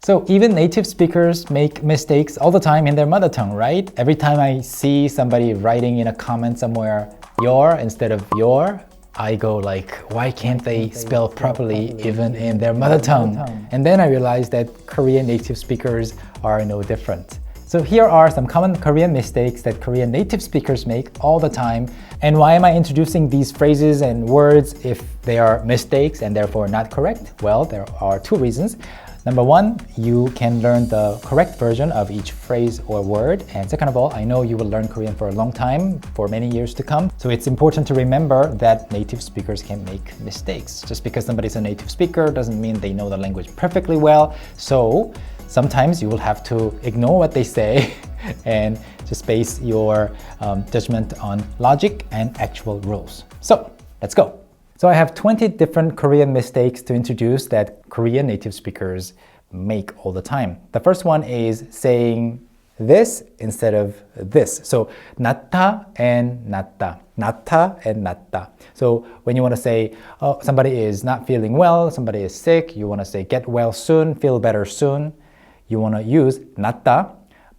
So even native speakers make mistakes all the time in their mother tongue, right? Every time I see somebody writing in a comment somewhere, your instead of your, I go like, why can't they spell properly even in their mother tongue? And then I realized that Korean native speakers are no different. So here are some common Korean mistakes that Korean native speakers make all the time. And why am I introducing these phrases and words if they are mistakes and therefore not correct? Well, there are two reasons. Number one, you can learn the correct version of each phrase or word. And second of all, I know you will learn Korean for a long time, for many years to come. So it's important to remember that native speakers can make mistakes. Just because somebody's a native speaker doesn't mean they know the language perfectly well. So sometimes you will have to ignore what they say and just base your judgment on logic and actual rules. So let's go. So I have 20 different Korean mistakes to introduce that Korean native speakers make all the time. The first one is saying this instead of this. So 나타 and 나타, 나타 and 나타. So when you want to say, oh, somebody is not feeling well, somebody is sick, you want to say get well soon, feel better soon, you want to use 나타.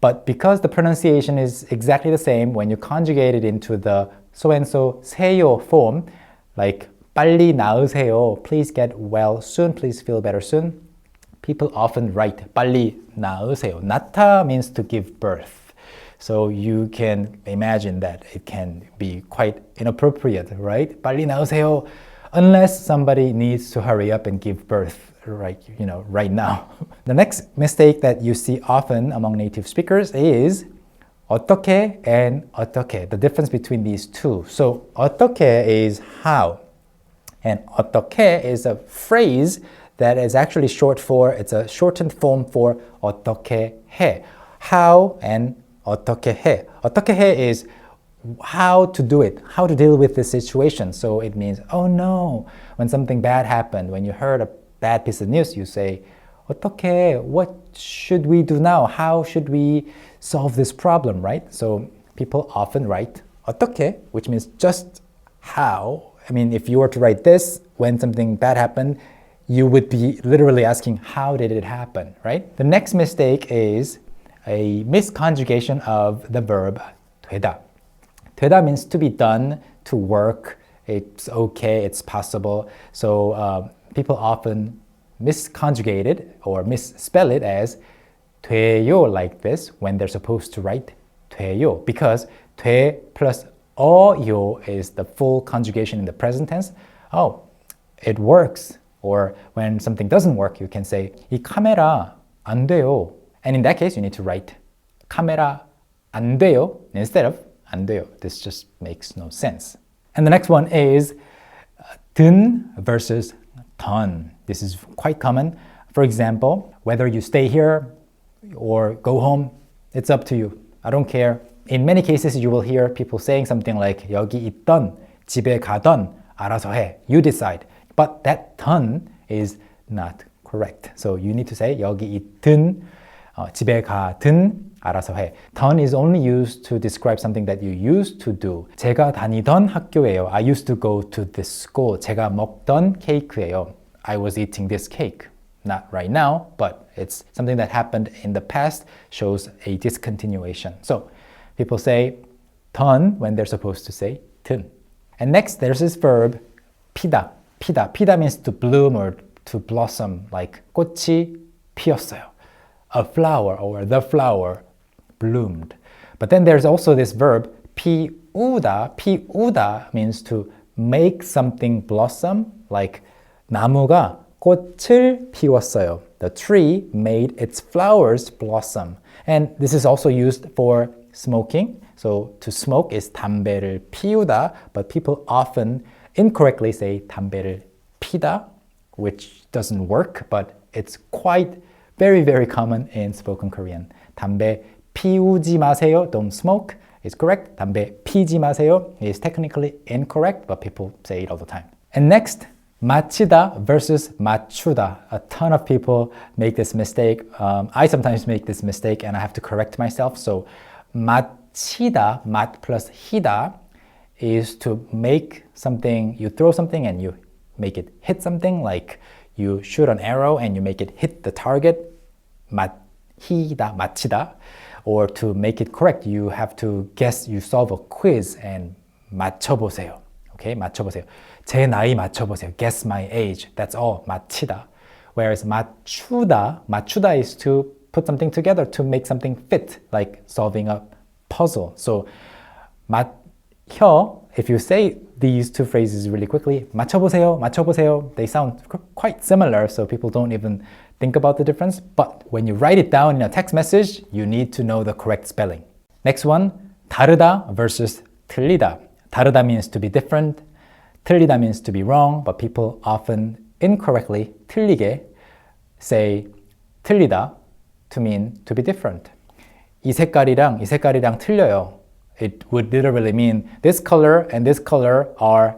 But because the pronunciation is exactly the same, when you conjugate it into the so-and-so 세요 form, like 빨리 나으세요, please get well soon, please feel better soon, people often write 빨리 나으세요. 나타 means to give birth. So you can imagine that it can be quite inappropriate, right? 빨리 나으세요, unless somebody needs to hurry up and give birth right now. The next mistake that you see often among native speakers is 어떻게 and 어떻게, the difference between these two. So 어떻게 is how. And 어떻게 is a phrase that is actually it's a shortened form for 어떻게 해. How and 어떻게 해. 어떻게 해 is how to do it, how to deal with this situation. So it means, oh no, when something bad happened, when you heard a bad piece of news, you say, 어떻게, what should we do now? How should we solve this problem, right? So people often write 어떻게, which means just how. I mean, if you were to write this when something bad happened, you would be literally asking, how did it happen, right? The next mistake is a misconjugation of the verb 되다. 되다 means to be done, to work, it's okay, it's possible. So people often misconjugate it or misspell it as 돼요 like this when they're supposed to write 돼요, because 돼 plus 어요 is the full conjugation in the present tense. Oh, it works. Or when something doesn't work, you can say 이 카메라 안 돼요. And in that case, you need to write 카메라 안 돼요 instead of 안 돼요. This just makes no sense. And the next one is 든 versus 던. This is quite common. For example, whether you stay here or go home, it's up to you. I don't care. In many cases, you will hear people saying something like 여기 있던, 집에 가던, 알아서 해. You decide. But that 던 is not correct. So you need to say 여기 있든, 집에 가든, 알아서 해. 던 is only used to describe something that you used to do. 제가 다니던 학교예요. I used to go to this school. 제가 먹던 케이크예요. I was eating this cake. Not right now, but it's something that happened in the past, shows a discontinuation. So people say 던 when they're supposed to say 든. And next, there's this verb 피다. 피다. 피다 means to bloom or to blossom, like 꽃이 피었어요. A flower or the flower bloomed. But then there's also this verb 피우다. 피우다 means to make something blossom, like 나무가 꽃을 피웠어요. The tree made its flowers blossom. And this is also used for smoking. So to smoke is 담배를 피우다, but people often incorrectly say 담배를 피다, which doesn't work, but it's quite very, very common in spoken Korean. 담배 피우지 마세요, don't smoke, is correct. 담배 피지 마세요 is technically incorrect, but people say it all the time. And next, 맞히다 versus 맞추다. A ton of people make this mistake. I sometimes make this mistake and I have to correct myself. So 맞히다, 맞 plus 히다 is to make something, you throw something and you make it hit something, like you shoot an arrow and you make it hit the target. 마치다. Or to make it correct, you have to guess, you solve a quiz and 맞춰보세요. Okay, 맞춰보세요. 제 나이 맞춰보세요. Guess my age. That's all. 마치다. Whereas 맞추다 is to put something together to make something fit, like solving a puzzle. So 맞혀, if you say these two phrases really quickly, 맞춰보세요, they sound quite similar, so people don't even think about the difference. But when you write it down in a text message, you need to know the correct spelling. Next one, 다르다 versus 틀리다. 다르다 means to be different. 틀리다 means to be wrong, but people often incorrectly 틀리게 say 틀리다 to mean to be different. 이 색깔이랑 틀려요. It would literally mean this color and this color are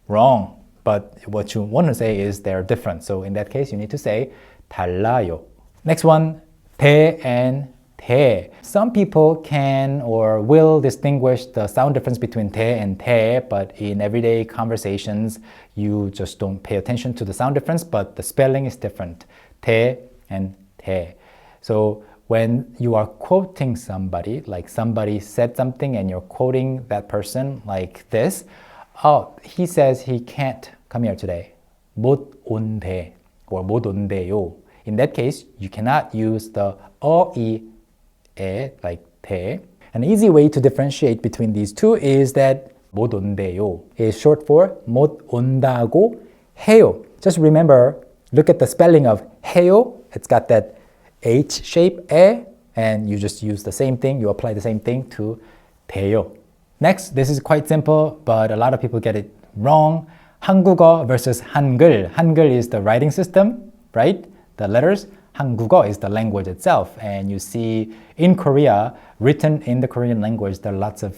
wrong. But what you want to say is they're different. So in that case, you need to say 달라요. Next one, 대 and 대. Some people can or will distinguish the sound difference between 대 and 대, but in everyday conversations, you just don't pay attention to the sound difference, but the spelling is different. 대 and 대. So when you are quoting somebody, like somebody said something and you're quoting that person like this, oh, he says he can't come here today. 못 온대 or 못 온대요. In that case, you cannot use the 어이 에 like 대. An easy way to differentiate between these two is that 못 온대요 is short for 못 온다고 해요. Just remember, look at the spelling of 해요. It's got that H shape, 에, and you just use the same thing, you apply the same thing to 돼요. Next, this is quite simple, but a lot of people get it wrong. 한국어 versus 한글. 한글 is the writing system, right? The letters. 한국어 is the language itself. And you see in Korea, written in the Korean language, there are lots of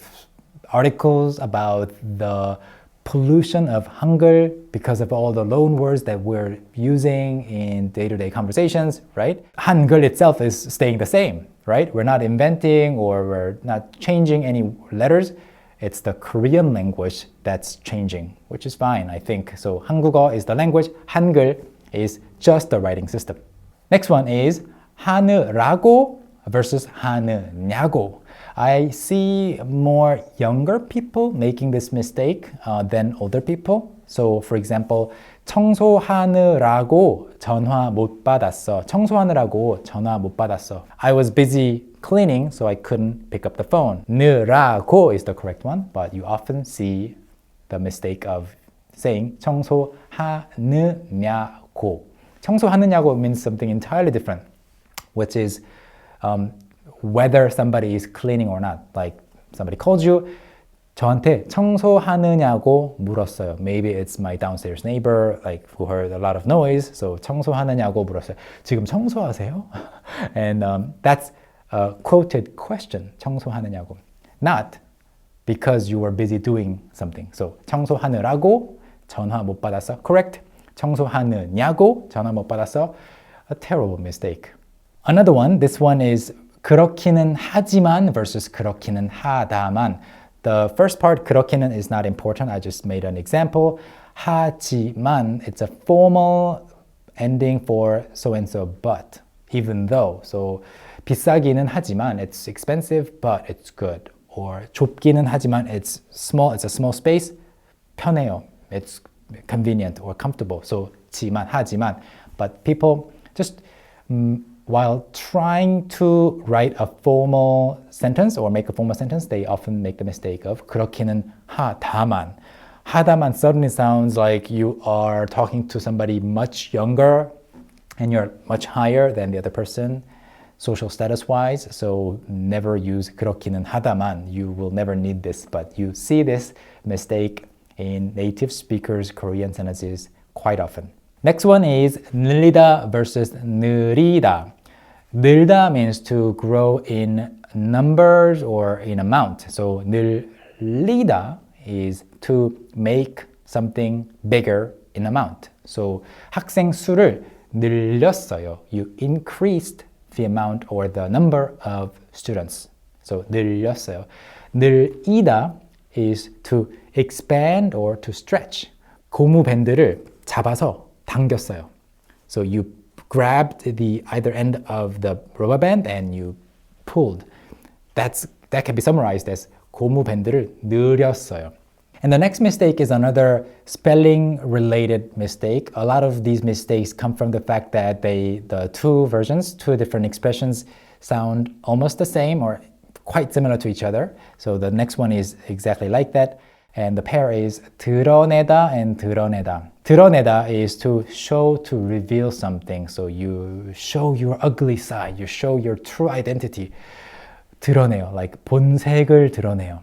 articles about the pollution of Hangul because of all the loan words that we're using in day-to-day conversations, right? Hangul itself is staying the same, right? We're not inventing or we're not changing any letters. It's the Korean language that's changing, which is fine, I think. So 한국어 is the language, Hangul is just the writing system. Next one is 하느라고 versus 하느냐고. I see more younger people making this mistake than older people. So, for example, 청소하느라고 전화 못 받았어. 청소하느라고 전화 못 받았어. I was busy cleaning, so I couldn't pick up the phone. 느라고 is the correct one, but you often see the mistake of saying 청소하느냐고. 청소하느냐고 means something entirely different, which is whether somebody is cleaning or not. Like somebody calls you, 저한테 청소하느냐고 물었어요. Maybe it's my downstairs neighbor, like who heard a lot of noise. So 청소하느냐고 물었어요. 지금 청소하세요? And that's a quoted question. 청소하느냐고. Not because you were busy doing something. So 청소하느라고 전화 못 받았어. Correct. 청소하느냐고 전화 못 받았어. A terrible mistake. Another one, this one is 그렇기는 하지만 versus 그렇기는 하다만. The first part, 그렇기는, is not important. I just made an example. 하지만, it's a formal ending for so-and-so, but, even though. So, 비싸기는 하지만, it's expensive, but it's good. Or 좁기는 하지만, it's a small space. 편해요. It's convenient or comfortable. So, 지만, 하지만. But people just... while trying to write a formal sentence or make a formal sentence, they often make the mistake of 그렇기는 하다만. 하다만 suddenly sounds like you are talking to somebody much younger and you're much higher than the other person, social status-wise. So never use 그렇기는 하다만. You will never need this, but you see this mistake in native speakers' Korean sentences quite often. Next one is 늘리다 versus 느리다. 늘다 means to grow in numbers or in amount. So 늘리다 is to make something bigger in amount. So 학생 수를 늘렸어요. You increased the amount or the number of students. So 늘렸어요. 늘이다 is to expand or to stretch. 고무밴드를 잡아서 당겼어요. So you grabbed the either end of the rubber band and you pulled. That can be summarized as 고무밴드를 늘렸어요. And the next mistake is another spelling related mistake. A lot of these mistakes come from the fact that the two versions, two different expressions sound almost the same or quite similar to each other. So the next one is exactly like that. And the pair is 드러내다 and 드러내다. 드러내다 is to show, to reveal something. So you show your ugly side, you show your true identity. 드러내요, like 본색을 드러내요.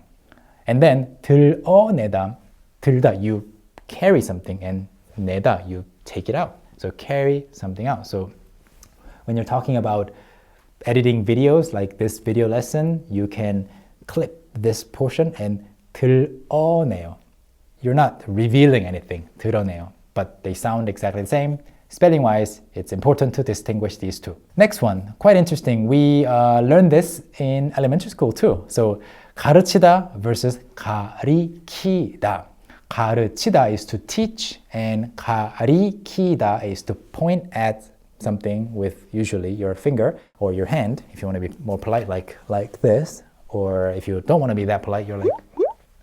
And then 드러내다, 들다, you carry something, and 내다, you take it out. So carry something out. So when you're talking about editing videos like this video lesson, you can clip this portion and 드러내요. You're not revealing anything, 드러내요. But they sound exactly the same. Spelling wise, it's important to distinguish these two. Next one, quite interesting. We learned this in elementary school too. So 가르치다 versus 가리키다. 가르치다 is to teach, and 가리키다 is to point at something with usually your finger or your hand. If you want to be more polite, like this, or if you don't want to be that polite, you're like,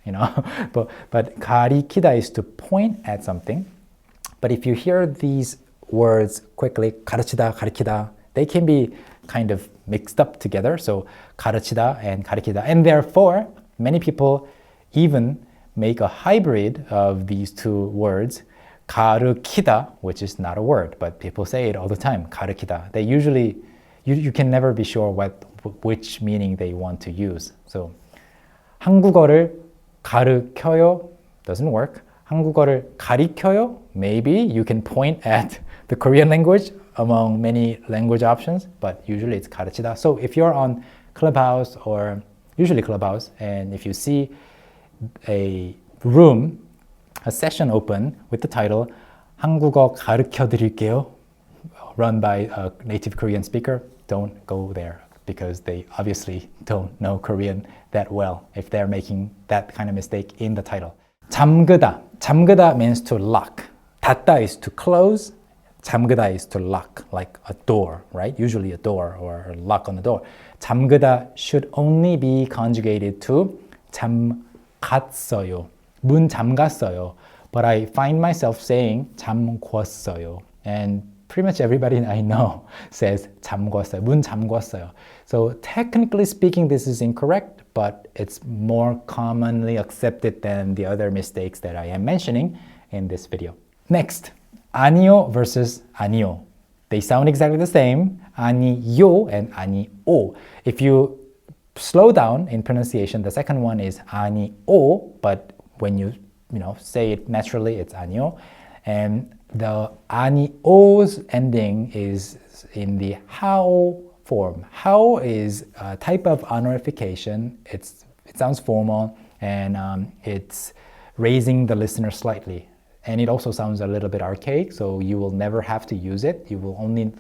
you know. but 가리키다 is to point at something. But if you hear these words quickly, 가르치다, 가리키다, they can be kind of mixed up together. So 가르치다 and 가리키다. And therefore, many people even make a hybrid of these two words, 가르키다, which is not a word, but people say it all the time, 가르키다. They usually, you can never be sure which meaning they want to use. So 한국어를 가르쳐요 doesn't work. 한국어를 가리켜요, maybe you can point at the Korean language among many language options, but usually it's 가르치다. So if you're on Clubhouse, or usually Clubhouse, and if you see a room, a session open with the title 한국어 가르쳐 드릴게요, run by a native Korean speaker, don't go there because they obviously don't know Korean that well if they're making that kind of mistake in the title. 잠그다. 잠그다 means to lock. 닫다 is to close. 잠그다 is to lock, like a door, right? Usually a door or a lock on the door. 잠그다 should only be conjugated to 잠갔어요. 문 잠갔어요. But I find myself saying 잠궜어요. And pretty much everybody I know says 잠궜어요. 문 잠궜어요. So technically speaking, this is incorrect, but it's more commonly accepted than the other mistakes that I am mentioning in this video. Next, 아니요 versus 아니요. They sound exactly the same, 아니요 and 아니오. If you slow down in pronunciation, the second one is 아니오, but when you say it naturally, it's 아니요. And the 아니오's ending is in the how form. How is a type of honorification. It sounds formal, and it's raising the listener slightly. And it also sounds a little bit archaic, so you will never have to use it. You will only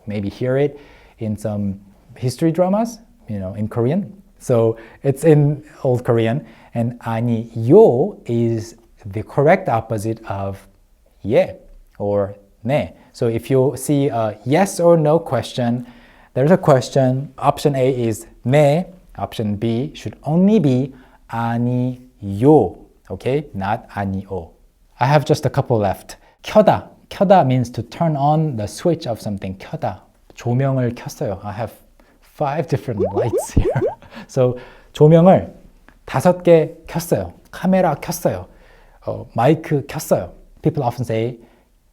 maybe hear it in some history dramas, in Korean. So it's in Old Korean. And 아니요 is the correct opposite of 예 or 네. So if you see a yes or no question, there's a question. Option A is 네. Option B should only be 아니요. Okay, not 아니오. I have just a couple left. 켜다. 켜다 means to turn on the switch of something. 켜다. 조명을 켰어요. I have 5 different lights here. So 조명을 5개 켰어요. 카메라 켰어요. 마이크 켰어요. People often say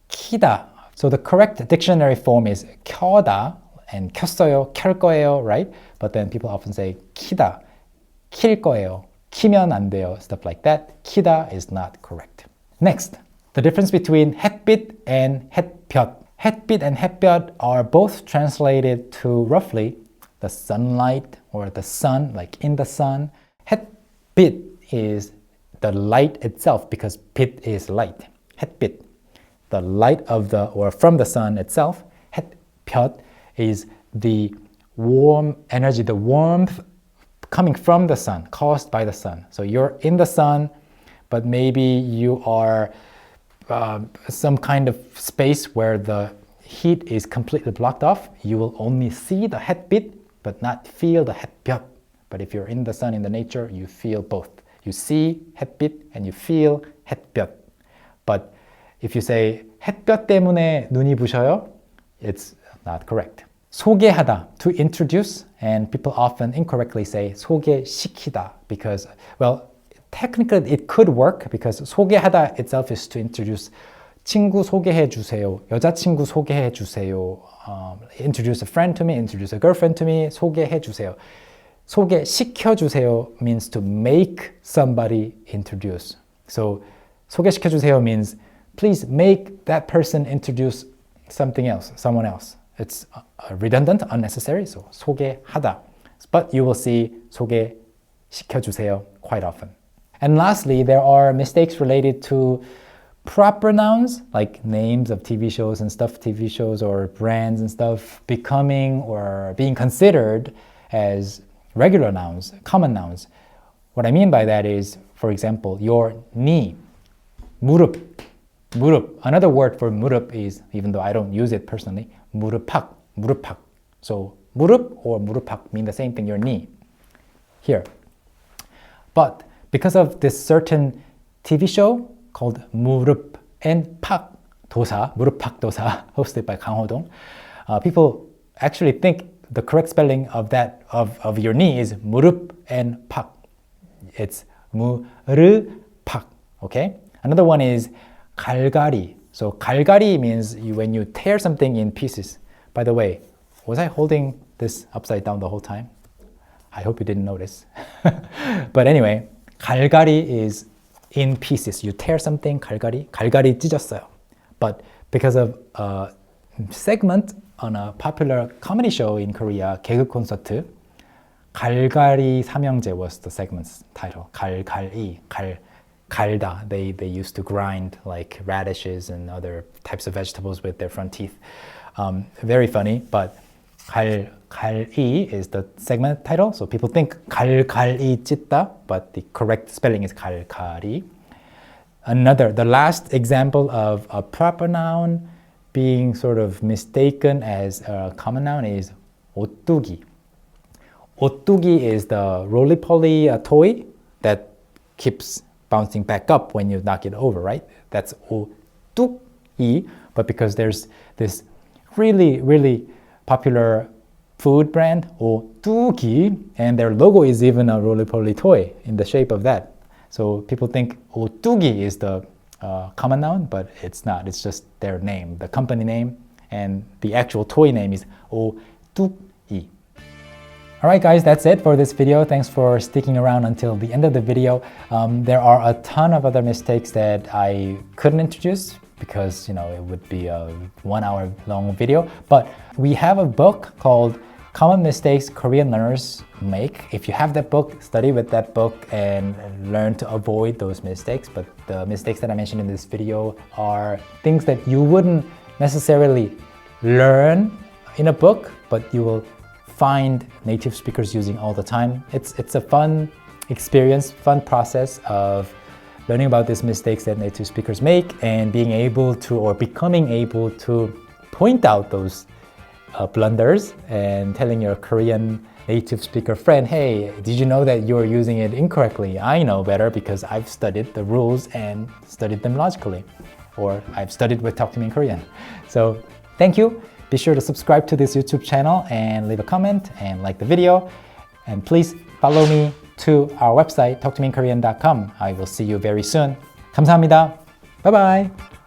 키다. So the correct dictionary form is 켜다 and 켰어요, 켤 거예요, right? But then people often say 키다, 킬 거예요, 키면 안 돼요, stuff like that. 키다 is not correct. Next, the difference between 햇빛 and 햇볕. 햇빛 and 햇볕 are both translated to roughly the sunlight or the sun, like in the sun. 햇빛 is the light itself because 빛 is light. 햇빛, the light of or from the sun itself. 햇볕 is the warm energy, the warmth coming from the sun, caused by the sun. So you're in the sun, but maybe you are some kind of space where the heat is completely blocked off, you will only see the 햇빛 but not feel the 햇볕. But if you're in the sun, in the nature, you feel both. You see 햇빛 and you feel 햇볕. But if you say 햇볕 때문에 눈이 부셔요, it's not correct. 소개하다, to introduce, and people often incorrectly say 소개시키다 because, well, technically it could work because 소개하다 itself is to introduce. 친구 소개해 주세요. 여자친구 소개해 주세요. Introduce a friend to me, introduce a girlfriend to me. 소개해 주세요. 소개시켜 주세요 means to make somebody introduce. So 소개시켜 주세요 means please make that person introduce something else, someone else. It's redundant, unnecessary, so 소개하다. But you will see 소개시켜 주세요 quite often. And lastly, there are mistakes related to proper nouns, like names of TV shows and stuff, TV shows or brands and stuff, becoming or being considered as regular nouns, common nouns. What I mean by that is, for example, your knee, 무릎, 무릎. Another word for 무릎 is, even though I don't use it personally, 무릎팍, 무릎팍. So 무릎 or 무릎팍 mean the same thing, your knee. Here. But because of this certain TV show called 무릎 and 팍 도사, 무릎팍 도사, hosted by 강호동, people actually think the correct spelling of that of your knee is 무릎 and 팍. It's 무르팍. Okay. Another one is 갈갈이. So 갈갈이 means when you tear something in pieces. By the way, was I holding this upside down the whole time? I hope you didn't notice. But anyway, 갈갈이 is in pieces. You tear something, 갈갈이. 갈갈이 찢었어요. But because of a segment on a popular comedy show in Korea, 개그 콘서트, 갈갈이 삼형제 was the segment's title. 갈갈이, 갈다. They used to grind like radishes and other types of vegetables with their front teeth. Very funny, but 갈이 is the segment title, so people think 갈갈이 찢다, but the correct spelling is 갈갈이. The last example of a proper noun being sort of mistaken as a common noun is 오뚜기. 오뚜기 is the roly-poly toy that keeps bouncing back up when you knock it over, right? That's 오뚜기, but because there's this really popular food brand, 오뚜기, and their logo is even a roly-poly toy in the shape of that. So people think 오뚜기 is the common noun, but it's not. It's just their name, the company name, and the actual toy name is 오뚜기. Alright guys, that's it for this video. Thanks for sticking around until the end of the video. There are a ton of other mistakes that I couldn't introduce because, you know, it would be a 1 hour long video. But we have a book called Common Mistakes Korean Learners Make. If you have that book, study with that book and learn to avoid those mistakes. But the mistakes that I mentioned in this video are things that you wouldn't necessarily learn in a book, but you will find native speakers using all the time. It's a fun experience, fun process of learning about these mistakes that native speakers make and being able to, or becoming able to, point out those blunders and telling your Korean native speaker friend, hey, did you know that you're using it incorrectly? I know better because I've studied the rules and studied them logically, or I've studied with Talk to Me in Korean. So thank you. Be sure to subscribe to this YouTube channel and leave a comment and like the video. And please follow me to our website, talktomeinkorean.com. I will see you very soon. 감사합니다. Bye bye.